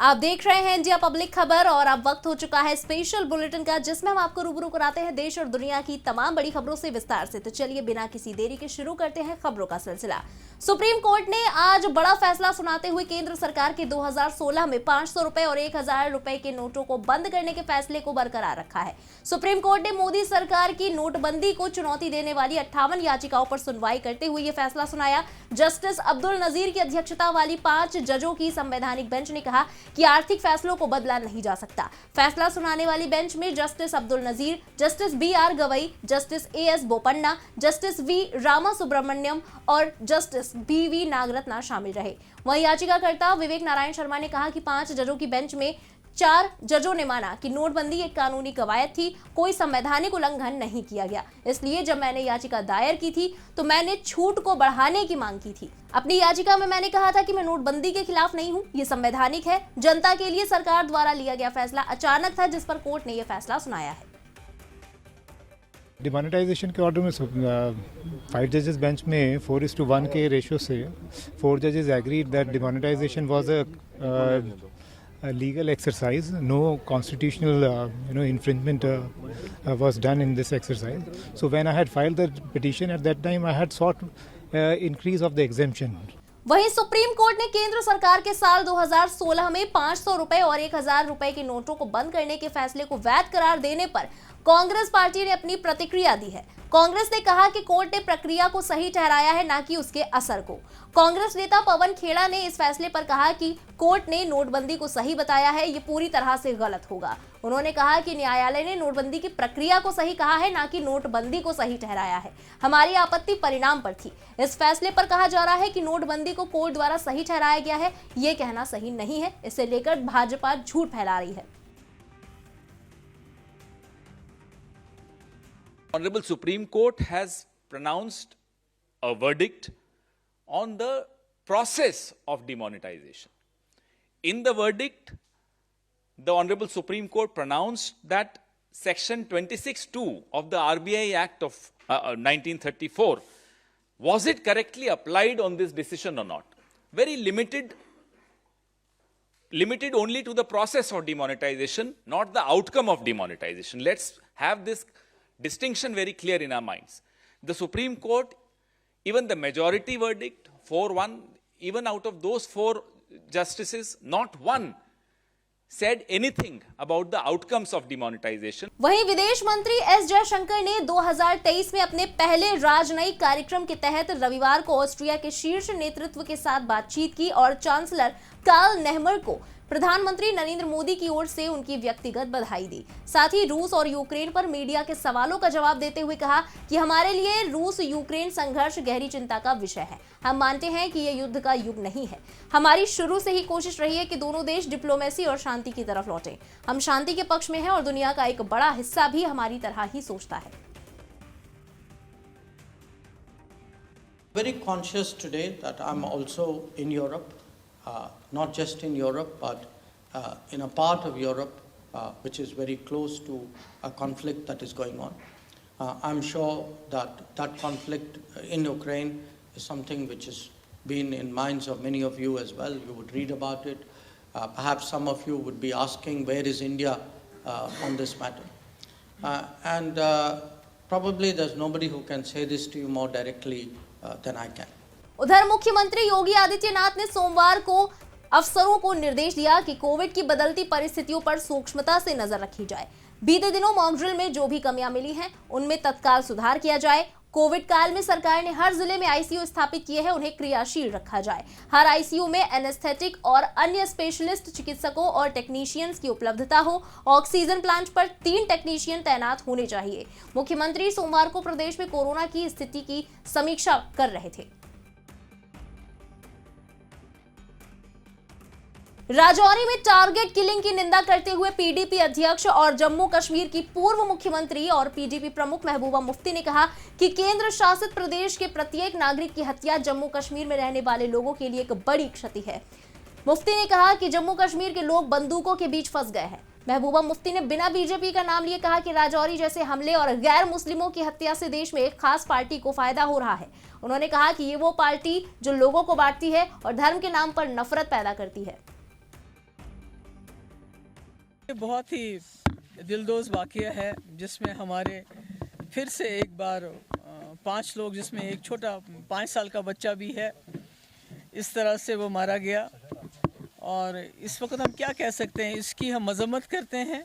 आप देख रहे हैं इंडिया पब्लिक खबर और अब वक्त हो चुका है स्पेशल बुलेटिन का, जिसमें हम आपको रूबरू कराते हैं देश और दुनिया की तमाम बड़ी खबरों से विस्तार से। तो चलिए बिना किसी देरी के शुरू करते हैं खबरों का सिलसिला। सुप्रीम कोर्ट ने आज बड़ा फैसला सुनाते हुए केंद्र सरकार के 2016 में 500 रुपए और 1000 रुपए के नोटों को बंद करने के फैसले को बरकरार रखा है। सुप्रीम कोर्ट ने मोदी सरकार की नोटबंदी को चुनौती देने वाली 58 याचिकाओं पर सुनवाई करते हुए यह फैसला सुनाया। जस्टिस अब्दुल नजीर की अध्यक्षता वाली 5 जजों की संवैधानिक बेंच ने कहा कि आर्थिक फैसलों को बदला नहीं जा सकता। फैसला सुनाने वाली बेंच में justice Abdul Nazeer, justice BR Gavai, justice AS Bopanna, justice V Rama Subramanian और जस्टिस BV नागरत्ना शामिल रहे। वहीं याचिकाकर्ता विवेक नारायण शर्मा ने कहा कि 5 जजों की बेंच में 4 जजों ने माना कि नोटबंदी एक कानूनी कवायद थी, कोई संवैधानिक उल्लंघन नहीं किया गया। इसलिए जब मैंने याचिका दायर की थी तो मैंने छूट को बढ़ाने की मांग की थी। अपनी याचिका में मैंने कहा था कि मैं नोटबंदी के खिलाफ नहीं हूं, ये संवैधानिक है। जनता के लिए सरकार द्वारा लिया गया फैसला अचानक था, जिस पर कोर्ट ने यह फैसला सुनाया है। डिमोनेटाइजेशन के ऑर्डर में 5 जजेस बेंच में 4:1 के रेशियो से 4 जजेस agreed that demonetisation was a legal exercise. No constitutional infringement was done in this exercise. So when I had filed the petition at that time, I had sought increase of the exemption. वहीं supreme court ने केंद्र सरकार के साल 2016 में 500 रुपए और 1000 रुपए के नोटों को बंद करने के फैसले को वैध करार देने पर कांग्रेस पार्टी ने अपनी प्रतिक्रिया दी है। कांग्रेस ने कहा कि कोर्ट ने प्रक्रिया को सही ठहराया है, ना कि उसके असर को। कांग्रेस नेता पवन खेड़ा ने इस फैसले पर कहा कि कोर्ट ने नोटबंदी को सही बताया है, ये पूरी तरह से गलत होगा। उन्होंने कहा कि न्यायालय ने नोटबंदी की प्रक्रिया को सही कहा है, ना कि नोटबंदी को सही ठहराया है। हमारी आपत्ति परिणाम पर थी। इस फैसले पर कहा जा रहा है कि नोटबंदी को कोर्ट द्वारा सही ठहराया गया है, ये कहना सही नहीं है। इसे लेकर भाजपा झूठ फैला रही है। Honorable Supreme Court has pronounced a verdict on the process of demonetization. In the verdict, the Honorable Supreme Court pronounced that Section 26(2) of the RBI Act of 1934, was it correctly applied on this decision or not? Very limited only to the process of demonetization, not the outcome of demonetization. Let's have this distinction very clear in our minds. The Supreme Court, even the majority verdict, 4-1, even out of those 4 justices, not one said anything about the outcomes of demonetization. वहीं विदेश मंत्री S Jaishankar ने 2023 में अपने पहले राजनयिक कार्यक्रम के तहत रविवार को ऑस्ट्रिया के शीर्ष नेतृत्व के साथ बातचीत की और चांसलर कार्ल नेहमर को प्रधानमंत्री नरेंद्र मोदी की ओर से उनकी व्यक्तिगत बधाई दी। साथ ही रूस और यूक्रेन पर मीडिया के सवालों का जवाब देते हुए कहा कि हमारे लिए रूस यूक्रेन संघर्ष गहरी चिंता का विषय है। हम मानते हैं कि यह युद्ध का युग नहीं है। हमारी शुरू से ही कोशिश रही है कि दोनों देश डिप्लोमेसी और शांति की तरफ लौटें। हम शांति के पक्ष में हैं और दुनिया का एक बड़ा हिस्सा भी हमारी तरह ही सोचता है। Very conscious today that I'm also in Europe. Not just in Europe, but in a part of Europe which is very close to a conflict that is going on. I'm sure that that conflict in Ukraine is something which has been in minds of many of you as well. You would read about it. Perhaps some of you would be asking, where is India on this matter? And probably there's nobody who can say this to you more directly than I can. उधर मुख्यमंत्री योगी आदित्यनाथ ने सोमवार को अफसरों को निर्देश दिया कि कोविड की बदलती परिस्थितियों पर सूक्ष्मता से नजर रखी जाए। बीते दिनों मॉक ड्रिल में जो भी कमियां मिली हैं, उनमें तत्काल सुधार किया जाए। कोविड काल में सरकार ने हर जिले में ICU स्थापित किए हैं, उन्हें क्रियाशील रखा जाए। हर ICU में एनेस्थेटिक और अन्य स्पेशलिस्ट चिकित्सकों और टेक्नीशियंस की उपलब्धता हो। ऑक्सीजन प्लांट पर 3 टेक्नीशियन तैनात होने चाहिए। मुख्यमंत्री सोमवार को प्रदेश में कोरोना की स्थिति की समीक्षा कर रहे थे। राजौरी में टारगेट किलिंग की निंदा करते हुए PDP अध्यक्ष और जम्मू कश्मीर की पूर्व मुख्यमंत्री और PDP प्रमुख महबूबा मुफ्ती ने कहा कि केंद्र शासित प्रदेश के प्रत्येक नागरिक की हत्या जम्मू कश्मीर में रहने वाले लोगों के लिए एक बड़ी क्षति है। मुफ्ती ने कहा कि जम्मू कश्मीर के लोग बंदूकों के बीच फंस गए हैं। महबूबा मुफ्ती ने बिना बीजेपी का नाम लिए कहा कि राजौरी जैसे हमले और गैर मुस्लिमों की हत्या से देश में एक खास पार्टी को फायदा हो रहा है। उन्होंने कहा कि ये वो पार्टी जो लोगों को बांटती है और धर्म के नाम पर नफरत पैदा करती है। ये बहुत ही दिलदोज वाक़या है जिसमें हमारे फिर से एक बार 5 लोग, जिसमें एक छोटा 5 साल का बच्चा भी है, इस तरह से वो मारा गया। और इस वक्त हम क्या कह सकते हैं, इसकी हम मजम्मत करते हैं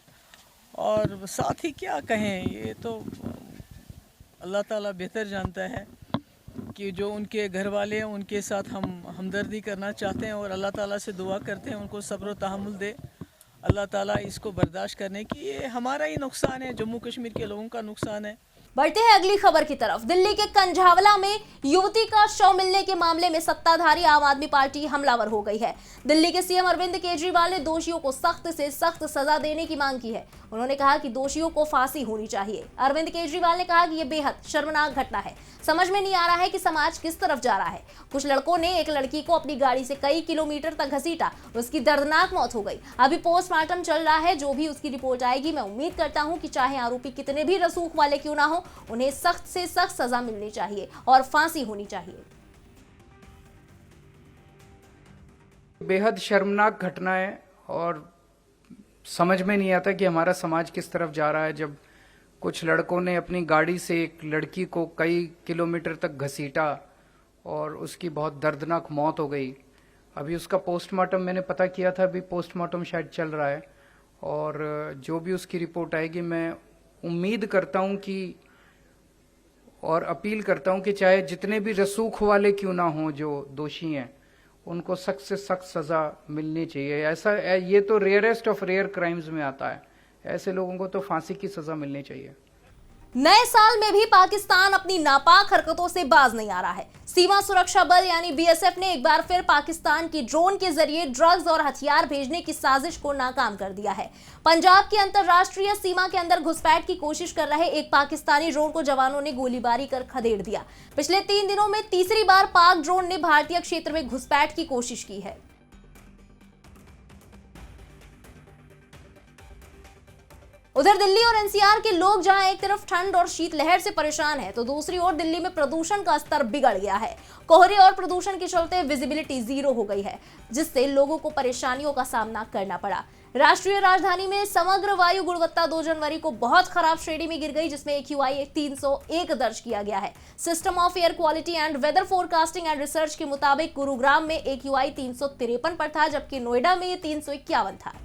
और साथ ही क्या कहें, ये तो अल्लाह ताला बेहतर जानता है कि जो उनके घर वाले हैं उनके साथ हम हमदर्दी करना चाहते हैं और अल्लाह ताला से दुआ करते हैं उनको सब्र व तहम्मुल दे अल्लाह ताला इसको बर्दाश्त करने की। ये हमारा ही नुकसान है, जम्मू कश्मीर के लोगों का नुकसान है। बढ़ते हैं अगली खबर की तरफ। दिल्ली के कंझावला में युवती का शव मिलने के मामले में सत्ताधारी आम आदमी पार्टी हमलावर हो गई है। दिल्ली के सीएम अरविंद केजरीवाल ने दोषियों को सख्त से सख्त सजा देने की मांग की है। उन्होंने कहा कि दोषियों को फांसी होनी चाहिए। अरविंद केजरीवाल ने कहा कि यह बेहद शर्मनाक घटना है। समझ में नहीं आ रहा है कि समाज किस तरफ जा रहा है। कुछ लड़कों ने एक लड़की को अपनी गाड़ी से कई किलोमीटर तक घसीटा, उसकी दर्दनाक मौत हो गई। अभी पोस्टमार्टम चल रहा है। जो भी उसकी रिपोर्ट आएगी, मैं उम्मीद करता हूं कि चाहे आरोपी कितने भी रसूख वाले क्यों ना हो, उन्हें सख्त से सख्त सजा मिलनी चाहिए और फांसी होनी चाहिए। बेहद शर्मनाक घटना है और समझ में नहीं आता कि हमारा समाज किस तरफ जा रहा है, जब कुछ लड़कों ने अपनी गाड़ी से एक लड़की को कई किलोमीटर तक घसीटा और उसकी बहुत दर्दनाक मौत हो गई। अभी उसका पोस्टमार्टम मैंने पता किया था, अभी पोस्टमार्टम शायद चल रहा है और जो भी उसकी रिपोर्ट आएगी, मैं उम्मीद करता हूं कि और अपील करता हूं कि चाहे जितने भी रसूख वाले क्यों ना हों जो दोषी हैं, उनको सख्त से सख्त सजा मिलनी चाहिए। ऐसा ये तो रेयरेस्ट ऑफ रेयर क्राइम्स में आता है। ऐसे लोगों को तो फांसी की सजा मिलनी चाहिए। नए साल में भी पाकिस्तान अपनी नापाक हरकतों से बाज नहीं आ रहा है। सीमा सुरक्षा बल यानी बीएसएफ ने एक बार फिर पाकिस्तान की ड्रोन के जरिए ड्रग्स और हथियार भेजने की साजिश को नाकाम कर दिया है। पंजाब की अंतरराष्ट्रीय सीमा के अंदर घुसपैठ की कोशिश कर रहे एक पाकिस्तानी ड्रोन को जवानों ने गोलीबारी कर खदेड़ दिया। पिछले 3 दिनों में तीसरी बार पाक ड्रोन ने भारतीय क्षेत्र में घुसपैठ की कोशिश की है। उधर दिल्ली और एनसीआर के लोग जहां एक तरफ ठंड और शीतलहर से परेशान हैं, तो दूसरी ओर दिल्ली में प्रदूषण का स्तर बिगड़ गया है। कोहरे और प्रदूषण के चलते विजिबिलिटी 0 हो गई है, जिससे लोगों को परेशानियों का सामना करना पड़ा। राष्ट्रीय राजधानी में समग्र वायु गुणवत्ता 2 जनवरी को बहुत खराब श्रेणी में गिर गई, जिसमें AQI 301 दर्ज किया गया है। System of air quality and weather forecasting and research के मुताबिक गुरुग्राम में AQI 353 पर था, जबकि नोएडा में ये 351 था।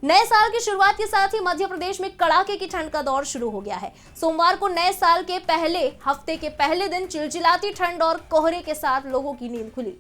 नए साल की शुरुआत के साथ ही मध्य प्रदेश में कड़ाके की ठंड का दौर शुरू हो गया है। सोमवार को नए साल के पहले हफ्ते के पहले दिन चिलचिलाती ठंड और कोहरे के साथ लोगों की नींद खुली।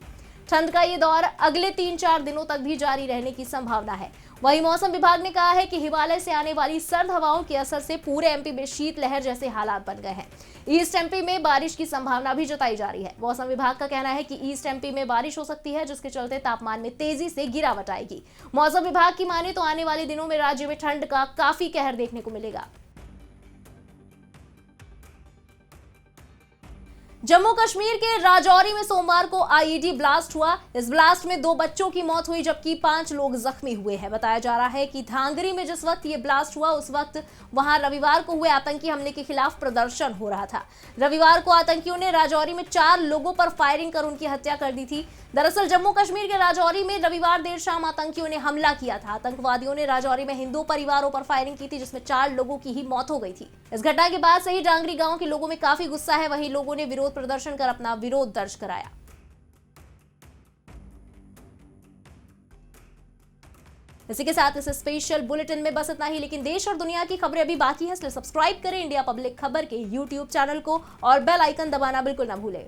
ठंड का ये दौर अगले 3-4 दिनों तक भी जारी रहने की संभावना है। वहीं मौसम विभाग ने कहा है कि हिमालय से आने वाली सर्द हवाओं के असर से पूरे एमपी में शीतलहर जैसे हालात बन गए हैं। ईस्ट एमपी में बारिश की संभावना भी जताई जा रही है। मौसम विभाग का कहना है कि ईस्ट एमपी में बारिश हो सकती है, जिसके चलते तापमान में तेजी से गिरावट आएगी। मौसम विभाग की माने तो आने वाले दिनों में राज्य में ठंड का काफी कहर देखने को मिलेगा। जम्मू कश्मीर के राजौरी में सोमवार को आईईडी ब्लास्ट हुआ। इस ब्लास्ट में 2 बच्चों की मौत हुई, जबकि 5 लोग जख्मी हुए हैं। बताया जा रहा है कि धांगरी में जिस वक्त ये ब्लास्ट हुआ, उस वक्त वहां रविवार को हुए आतंकी हमले के खिलाफ प्रदर्शन हो रहा था। रविवार को आतंकियों ने राजौरी में 4 लोगों पर फायरिंग कर उनकी हत्या कर दी थी। दरअसल जम्मू कश्मीर के राजौरी में रविवार देर शाम आतंकियों ने हमला किया था। आतंकवादियों ने राजौरी में हिंदू परिवारों पर फायरिंग की थी, जिसमें 4 लोगों की ही मौत हो गई थी। इस घटना के बाद से ही डांगरी गांव के लोगों में काफी गुस्सा है। वहीं लोगों ने विरोध प्रदर्शन कर अपना विरोध दर्ज कराया। इसी के साथ इस स्पेशल बुलेटिन में बस इतना ही, लेकिन देश और दुनिया की खबरें अभी बाकी है, इसलिए सब्सक्राइब करें इंडिया पब्लिक खबर के YouTube चैनल को और बेल आइकन दबाना बिल्कुल ना भूलें।